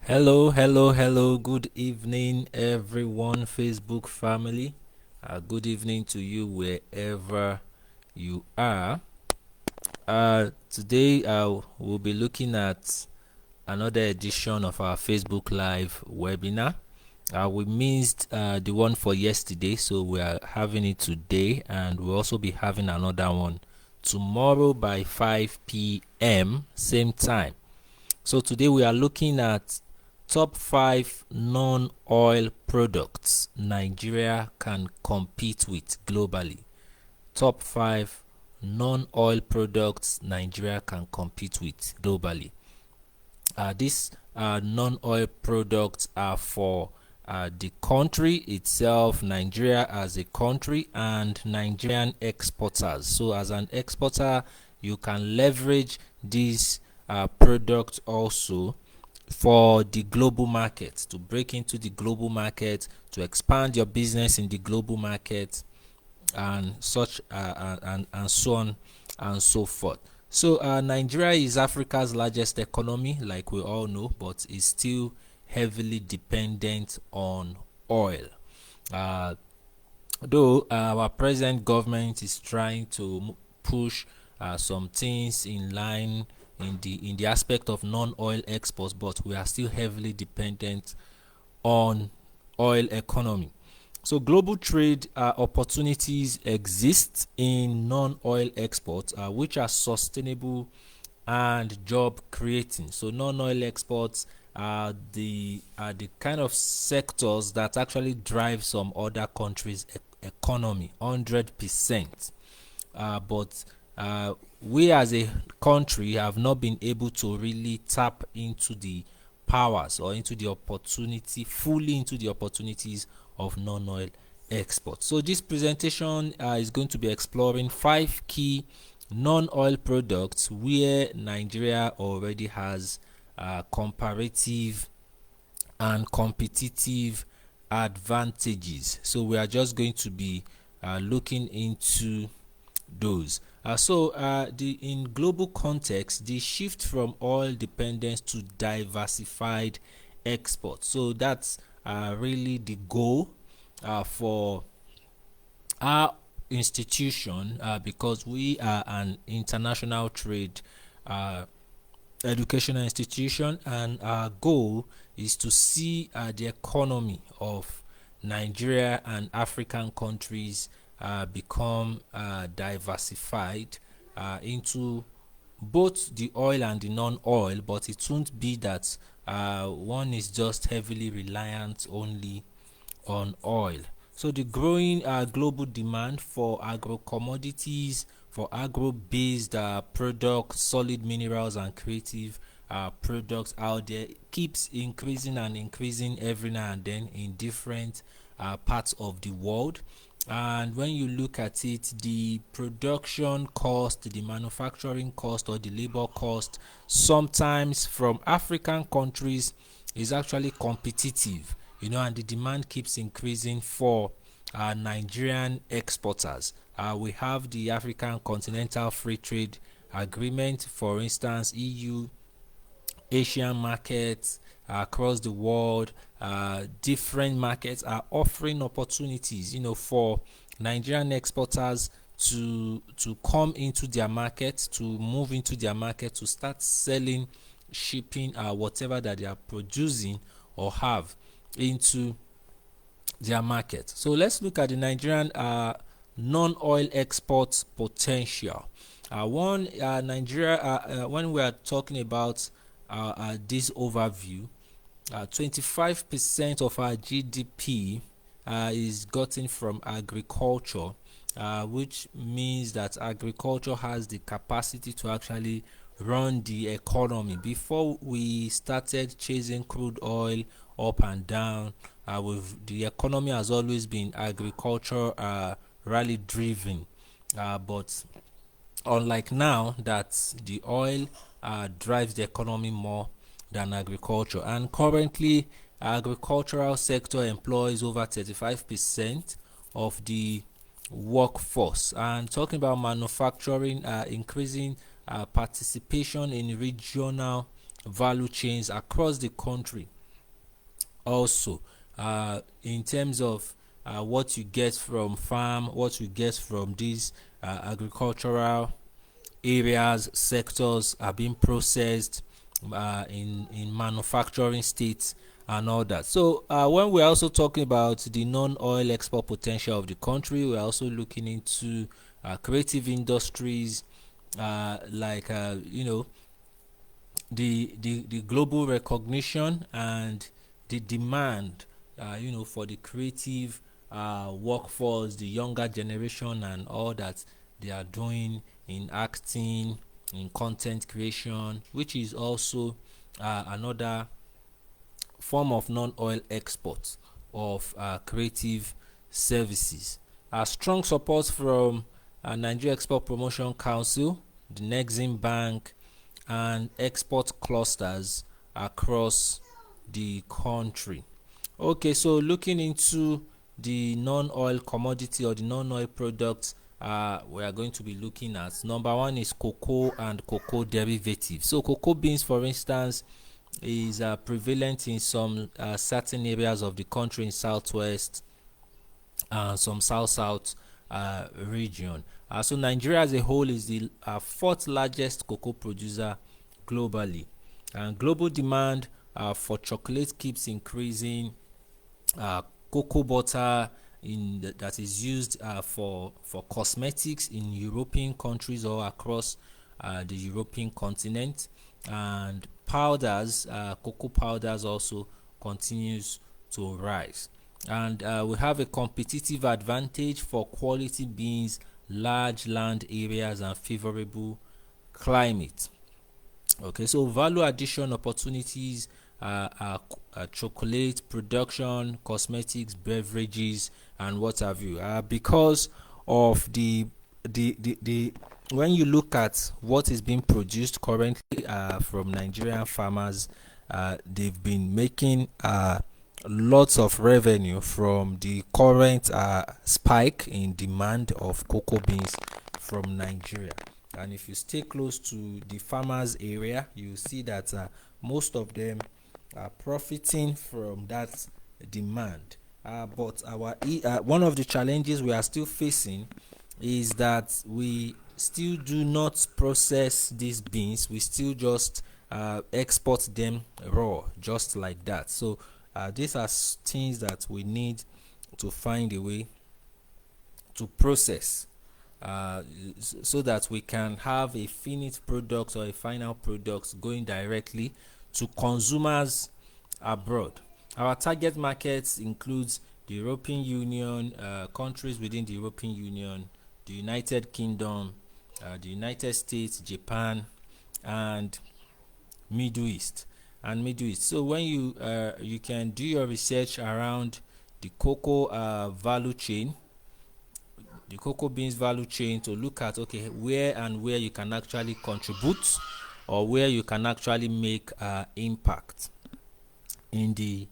Hello. Good evening, everyone, Facebook family. Good evening to you wherever you are. Today, we'll be looking at another edition of our Facebook Live webinar. We missed the one for yesterday, so we are having it today, and we'll also be having another one tomorrow by 5 p.m. same time. So today we are looking at top 5 non-oil products Nigeria can compete with globally. Top 5 non-oil products Nigeria can compete with globally. These non-oil products are for the country itself, Nigeria as a country, and Nigerian exporters. So as an exporter, you can leverage these products also for the global market, to break into the global market, to expand your business in the global market, and such and so on and so forth. So Nigeria is Africa's largest economy, like we all know, but is still heavily dependent on oil. Though our present government is trying to push some things in line in the aspect of non-oil exports, but we are still heavily dependent on oil economy. So global trade opportunities exist in non-oil exports, which are sustainable and job creating. So non-oil exports are the kind of sectors that actually drive some other countries' economy 100%. But we as a country have not been able to really tap into the powers or into the opportunity, fully into the opportunities of non-oil exports. So this presentation is going to be exploring 5 key non-oil products where Nigeria already has comparative and competitive advantages. So we are just going to be looking into those. In global context, the shift from oil dependence to diversified exports. So that's really the goal for our institution, because we are an international trade educational institution, and our goal is to see the economy of Nigeria and African countries become diversified into both the oil and the non-oil, but it won't be that one is just heavily reliant only on oil. So the growing global demand for agro commodities, for agro-based products, solid minerals, and creative products out there keeps increasing and increasing every now and then in different parts of the world. And when you look at it, the production cost, the manufacturing cost, or the labor cost, sometimes from African countries, is actually competitive, and the demand keeps increasing for Nigerian exporters. We have the African Continental Free Trade Agreement, for instance, EU, Asian markets across the world. Different markets are offering opportunities, for Nigerian exporters to come into their market, to move into their market, to start selling, shipping whatever that they are producing or have into their market. So let's look at the Nigerian non-oil export potential. Nigeria, when we are talking about this overview, 25% of our GDP is gotten from agriculture, which means that agriculture has the capacity to actually run the economy. Before we started chasing crude oil up and down, the economy has always been agriculture rally driven, but unlike now that the oil drives the economy more than agriculture, and currently agricultural sector employs over 35% of the workforce. And talking about manufacturing, increasing participation in regional value chains across the country also in terms of what you get from farm, what you get from these agricultural areas, sectors are being processed in manufacturing states and all that. So when we're also talking about the non-oil export potential of the country, we're also looking into creative industries, like the global recognition and the demand for the creative workforce, the younger generation and all that they are doing in acting, in content creation, which is also another form of non-oil export of creative services. Strong support from Nigeria Export Promotion Council, the NEXIM Bank, and export clusters across the country. Okay, so looking into the non-oil commodity or the non-oil products we are going to be looking at. Number one is cocoa and cocoa derivatives. So cocoa beans, for instance, is prevalent in some certain areas of the country in southwest and some south region. So Nigeria as a whole is the fourth largest cocoa producer globally, and global demand for chocolate keeps increasing. Cocoa butter that is used for cosmetics in European countries or across the European continent, and powders, cocoa powders also continues to rise. And we have a competitive advantage for quality beans, large land areas, and favorable climate. Okay, so value addition opportunities are chocolate production, cosmetics, beverages, and what have you. Because of the when you look at what is being produced currently from Nigerian farmers, they've been making lots of revenue from the current spike in demand of cocoa beans from Nigeria. And if you stay close to the farmers area, you see that most of them are profiting from that demand. But our one of the challenges we are still facing is that we still do not process these beans. We still just export them raw, just like that. So these are things that we need to find a way to process, so that we can have a finished product or a final product going directly to consumers abroad. Our target markets includes the European Union, countries within the European Union, the United Kingdom, the United States, Japan, and Middle East. So when you can do your research around the cocoa value chain, the cocoa beans value chain, to look at where you can actually contribute or where you can actually make impact in the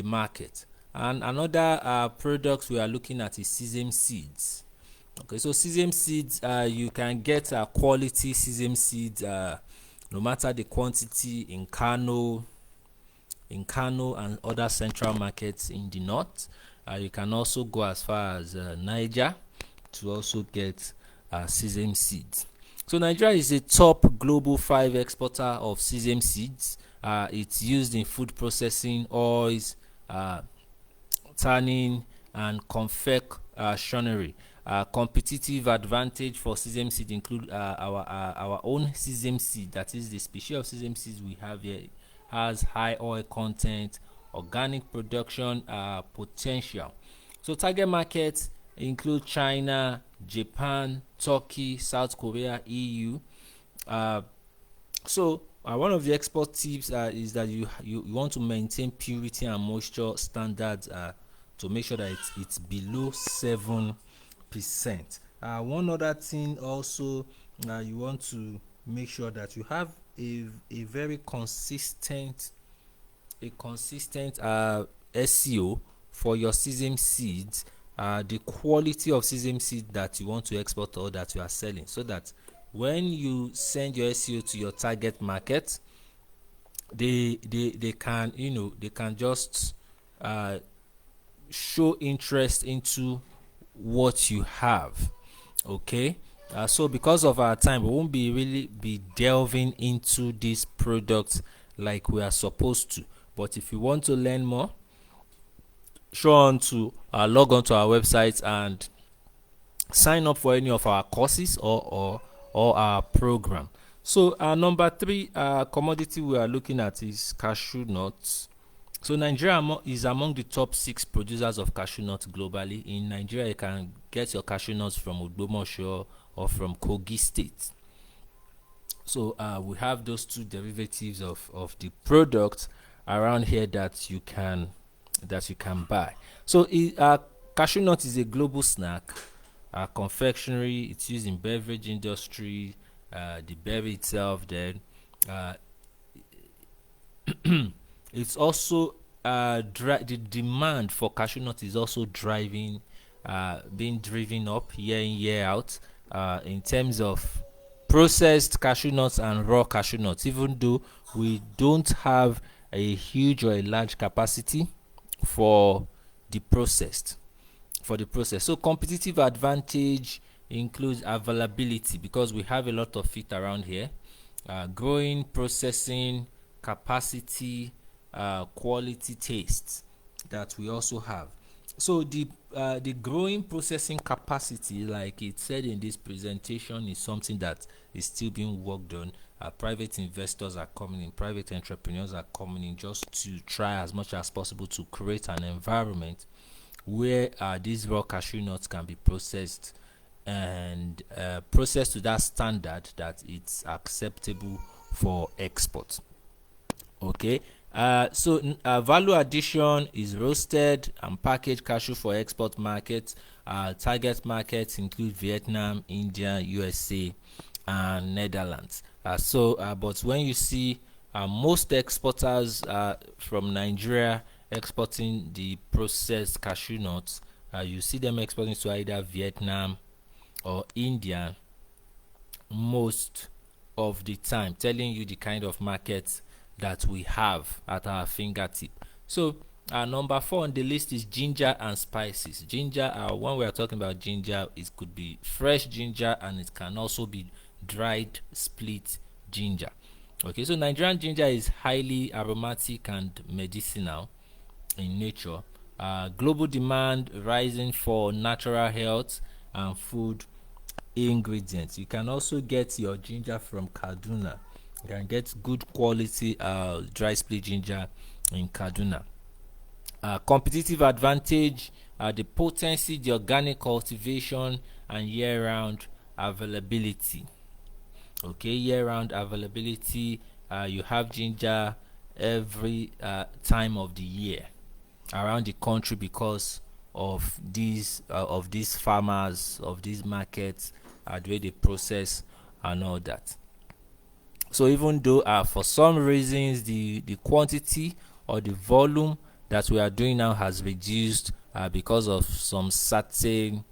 market. And another product we are looking at is sesame seeds. Okay, so sesame seeds, you can get quality sesame seeds no matter the quantity in Kano and other central markets in the north. You can also go as far as Niger to also get sesame seeds. So Nigeria is a top global 5 exporter of sesame seeds. It's used in food processing, oils, tanning, and confectionery. Competitive advantage for sesame seed include our own sesame seed, that is the species of sesame seeds we have here, has high oil content, organic production potential. So target markets include China, Japan, Turkey, South Korea, EU. So one of the export tips is that you want to maintain purity and moisture standards to make sure that it's below 7%. One other thing also, you want to make sure that you have a very consistent SEO for your sesame seeds, the quality of sesame seed that you want to export or that you are selling, so that when you send your SEO to your target market, they can, they can just show interest into what you have. Okay. So because of our time, we won't be really be delving into these products like we are supposed to. But if you want to learn more, sure on to log on to our website and sign up for any of our courses or our program. So number three commodity we are looking at is cashew nuts. So Nigeria is among the top 6 producers of cashew nuts globally. In Nigeria, you can get your cashew nuts from Ogbomoso or from Kogi State. So we have those two derivatives of the product around here that you can buy. So cashew nut is a global snack, confectionery. It's used in beverage industry. The berry itself, then it's also the demand for cashew nut is also being driven up year in year out in terms of processed cashew nuts and raw cashew nuts. Even though we don't have a huge or a large capacity for the processed so competitive advantage includes availability, because we have a lot of it around here, growing, processing capacity, quality, taste that we also have. So the growing processing capacity, like it said in this presentation, is something that is still being worked on. Private investors are coming in, private entrepreneurs are coming in, just to try as much as possible to create an environment where these raw cashew nuts can be processed and processed to that standard that it's acceptable for export. Okay. So value addition is roasted and packaged cashew for export markets. Target markets include Vietnam, India, USA, and Netherlands. But when you see most exporters from Nigeria exporting the processed cashew nuts, you see them exporting to either Vietnam or India most of the time, telling you the kind of markets that we have at our fingertip. So number 4 on the list is ginger and spices. Ginger, when we are talking about ginger, it could be fresh ginger and it can also be dried split ginger. Okay, so Nigerian ginger is highly aromatic and medicinal in nature. Global demand rising for natural health and food ingredients. You can also get your ginger from Kaduna. You can get good quality dry split ginger in Kaduna. Competitive advantage, the potency, the organic cultivation, and year-round availability. Okay, year-round availability. You have ginger every time of the year around the country because of these farmers, of these markets, the way they process and all that. So even though for some reasons the quantity or the volume that we are doing now has reduced because of some certain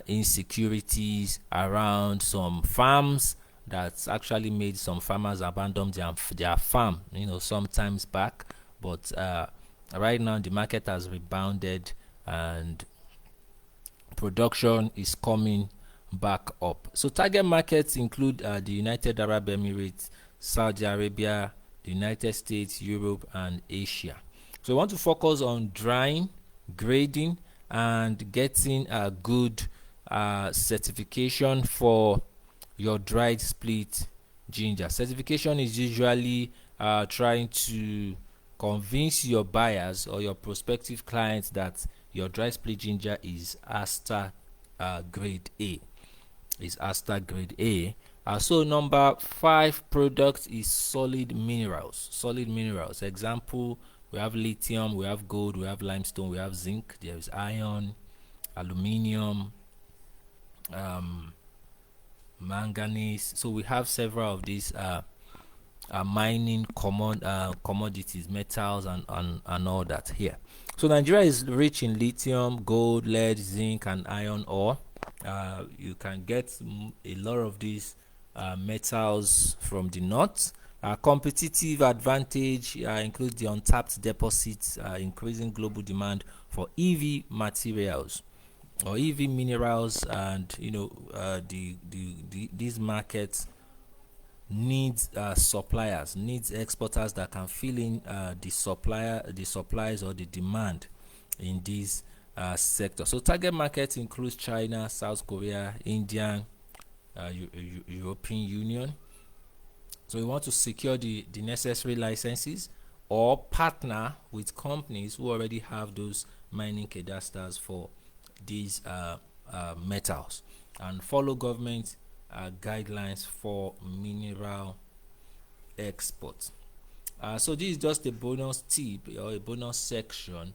insecurities around some farms, that's actually made some farmers abandon their farm, sometimes back. But right now the market has rebounded and production is coming back up. So target markets include the United Arab Emirates, Saudi Arabia, the United States, Europe, and Asia. So we want to focus on drying, grading, and getting a good certification for your dried split ginger. Certification is usually trying to convince your buyers or your prospective clients that your dry split ginger is ASTA grade A. So number 5 product is solid minerals. Example, we have lithium, we have gold, we have limestone, we have zinc, there is iron, aluminium, manganese. So we have several of these mining commodities, metals, and all that here. So Nigeria is rich in lithium, gold, lead, zinc, and iron ore. You can get a lot of these metals from the north. Competitive advantage includes the untapped deposits, increasing global demand for EV materials or EV minerals, and these markets needs suppliers, needs exporters that can fill in the supplies or the demand in this sector. So target markets includes China, South Korea, India, European Union. So we want to secure the necessary licenses or partner with companies who already have those mining cadasters for these metals, and follow government guidelines for mineral export. So this is just a bonus tip or a bonus section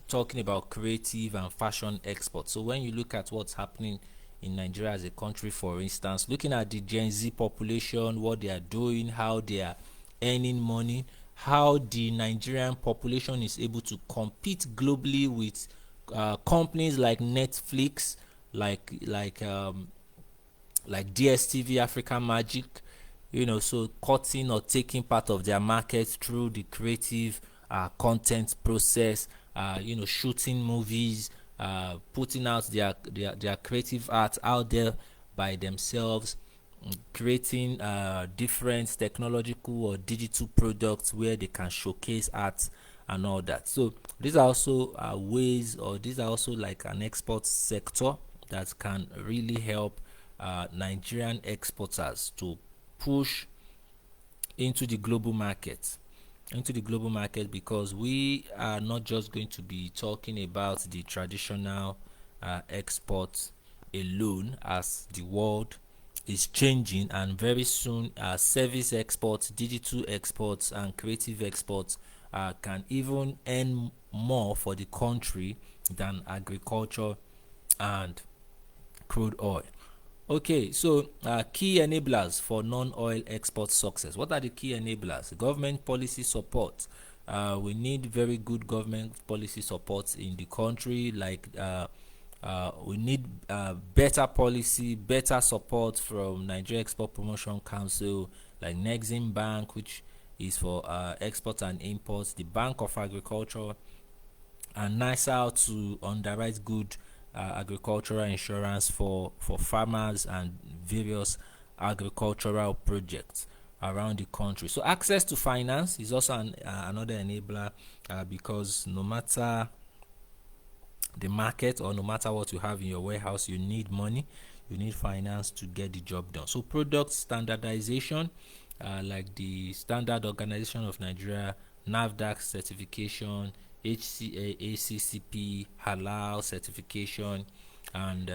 talking about creative and fashion export. So when you look at what's happening in Nigeria as a country, for instance, looking at the Gen Z population, what they are doing, how they are earning money, how the Nigerian population is able to compete globally with companies like Netflix, like DSTV, African Magic, so cutting or taking part of their market through the creative content process, shooting movies, putting out their creative art out there by themselves, creating different technological or digital products where they can showcase art and all that. So these are also ways, or these are also like an export sector that can really help Nigerian exporters to push into the global market, because we are not just going to be talking about the traditional exports alone, as the world is changing, and very soon service exports, digital exports, and creative exports can even earn more for the country than agriculture and crude oil. Okay, so key enablers for non-oil export success. What are the key enablers? Government policy support. We need very good government policy support in the country. Like we need better policy, better support from Nigeria Export Promotion Council, like NEXIM Bank, which is for exports and imports, the Bank of Agriculture, and NISA to underwrite good agricultural insurance for farmers and various agricultural projects around the country. So access to finance is also another enabler, because no matter the market or no matter what you have in your warehouse, you need money, you need finance to get the job done. So product standardization, like the Standard Organization of Nigeria, NAFDAC certification, HCA, ACCP, halal certification, and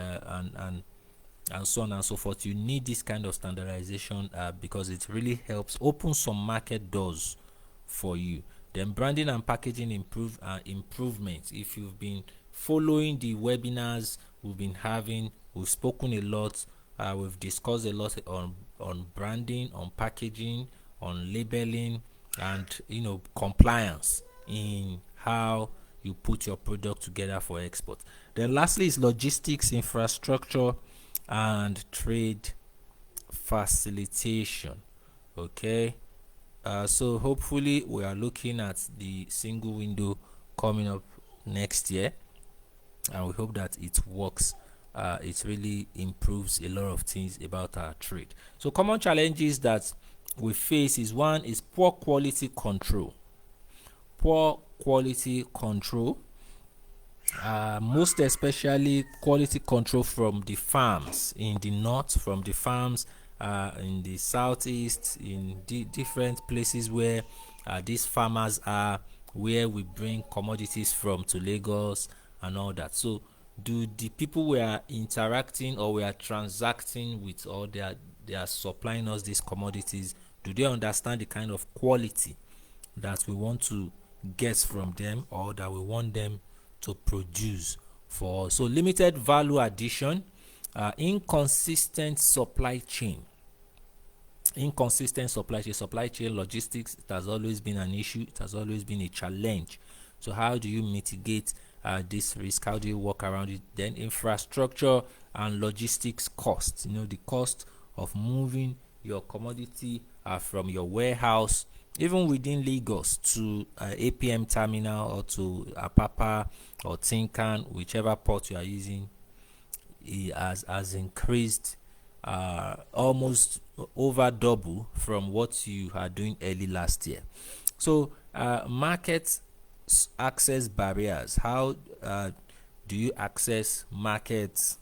so on and so forth. You need this kind of standardization because it really helps open some market doors for you. Then branding and packaging improvements. If you've been following the webinars we've been having, we've spoken a lot, we've discussed a lot on branding, on packaging, on labeling, and compliance in how you put your product together for export. Then lastly is logistics, infrastructure, and trade facilitation. Okay, so hopefully we are looking at the single window coming up next year, and we hope that it works. It really improves a lot of things about our trade. So common challenges that we face is, one is poor quality control. Most especially quality control from the farms in the north, from the farms in the southeast, in different places where these farmers are, where we bring commodities from to Lagos and all that. So do the people we are interacting or we are transacting with, or they are supplying us these commodities, do they understand the kind of quality that we want to get from them, or that we want them to produce for us? So limited value addition, inconsistent supply chain supply chain logistics. It has always been an issue, it has always been a challenge. So how do you mitigate this risk? How do you work around it? Then infrastructure and logistics costs, the cost of moving your commodity from your warehouse, even within Lagos, to APM terminal or to Apapa or Tinkan, whichever port you are using, it has increased almost over double from what you are doing early last year. So market access barriers. How do you access markets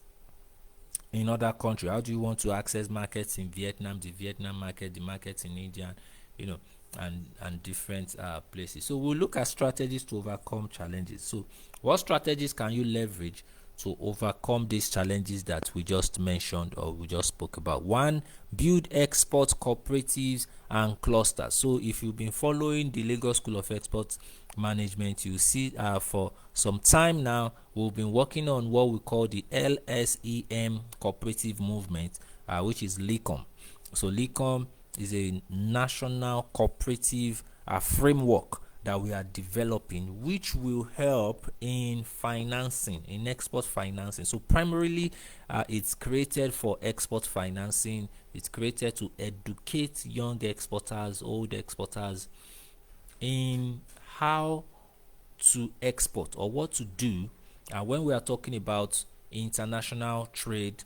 in other countries? How do you want to access markets in Vietnam, the Vietnam market, the markets in India, and different places? So we'll look at strategies to overcome challenges. So what strategies can you leverage to overcome these challenges that we just mentioned or we just spoke about? One, build export cooperatives and clusters. So if you've been following the Lagos School of Export Management, you see for some time now we've been working on what we call the LSEM cooperative movement, which is LECOM. So LECOM is a national cooperative framework that we are developing, which will help in financing, in export financing. So primarily it's created for export financing. It's created to educate young exporters, old exporters, in how to export or what to do when we are talking about international trade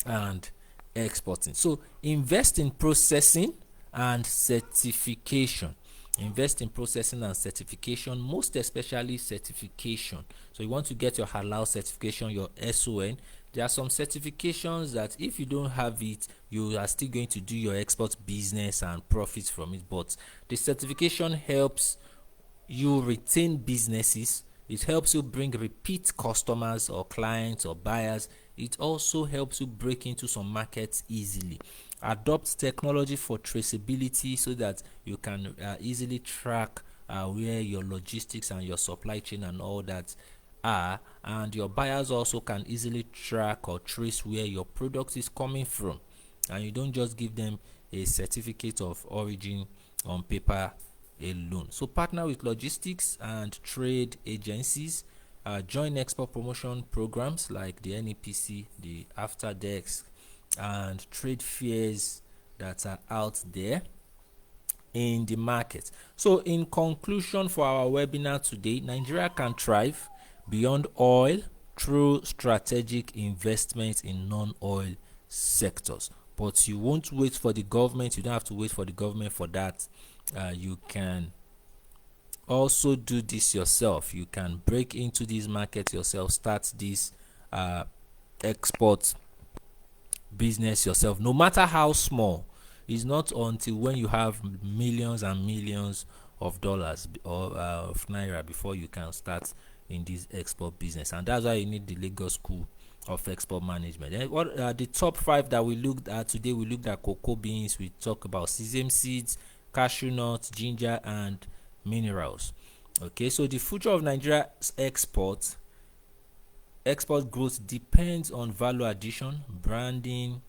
and exporting. So invest in processing and certification. Invest in processing and certification, most especially certification. So you want to get your halal certification, your SON. There are some certifications that if you don't have it, you are still going to do your export business and profit from it. But the certification helps you retain businesses. It helps you bring repeat customers or clients or buyers. It also helps you break into some markets easily. Adopt technology for traceability so that you can easily track where your logistics and your supply chain and all that are, and your buyers also can easily track or trace where your product is coming from, and you don't just give them a certificate of origin on paper alone. So partner with logistics and trade agencies, join export promotion programs like the NEPC, the After Desk, and trade fairs that are out there in the market. So in conclusion for our webinar today, Nigeria can thrive beyond oil through strategic investments in non-oil sectors. But you won't wait for the government. You don't have to wait for the government for that. You can also do this yourself. You can break into these markets yourself, start this export business yourself, no matter how small. It's not until when you have millions and millions of dollars or of naira before you can start in this export business, and that's why you need the Lagos School of Export Management. And what the top 5 that we looked at today? We looked at cocoa beans, we talked about sesame seeds, cashew nuts, ginger, and minerals. Okay, so the future of Nigeria's export growth depends on value addition, branding,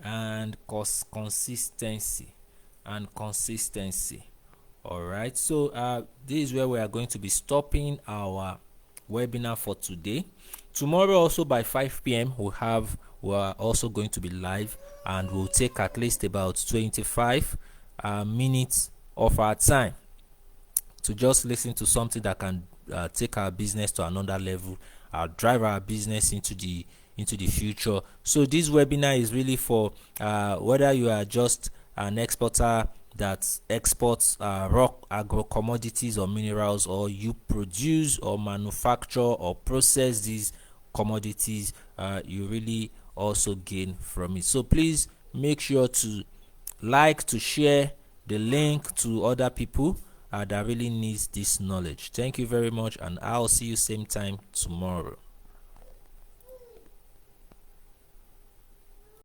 and consistency. All right, so this is where we are going to be stopping our webinar for today. Tomorrow also by 5 p.m. we are also going to be live, and we'll take at least about 25 minutes of our time to just listen to something that can take our business to another level, drive our business into the future. So this webinar is really for whether you are just an exporter that exports raw agro commodities or minerals, or you produce or manufacture or process these commodities, you really also gain from it. So please make sure to to share the link to other people that really needs this knowledge. Thank you very much, and I'll see you same time tomorrow.